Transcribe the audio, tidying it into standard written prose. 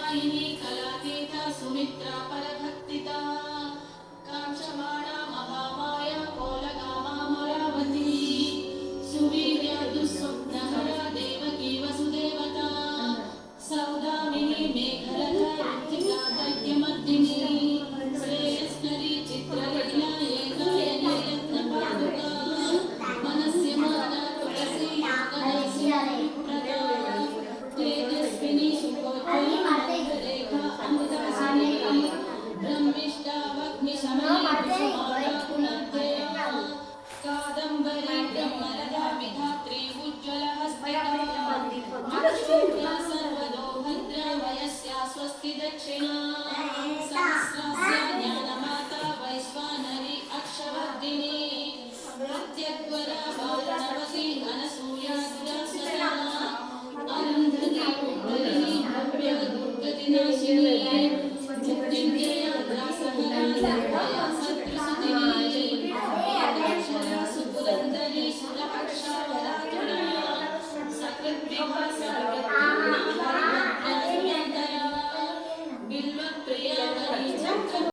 कात्यायिनी कलातीता सुमित्रा परभक्तिता कांक्षमाणा महामाया कोलगामामरावती सुवीर्या दुःस्वप्नहरा देवकी वसुदेवता सौदामिनी मेघलता ऋत्विका दैत्यमर्दिनी श्रेयस्करी चित्रलीला एकायनी रत्नपादुका मनस्य माना तुलसी योगदासी तेजस्विनी सुकोटि रेखा अमृतासिनी ब्रह्मिष्टावग्निशमनी कुलद्वया कादम्बरी ब्रह्मलता विधात्री उज्ज्वलहस्तिका सर्वदो भद्रा वयस्या स्वस्ति दक्षिणा सहस्रस्य ज्ञानमाता वैश्वानरी अक्षवर्धिनी प्रत्यग्वरा वारणवती अनसूया दुरासना अरुन्धती कुण्डलिनी भव्या दुर्गतिनाशिनी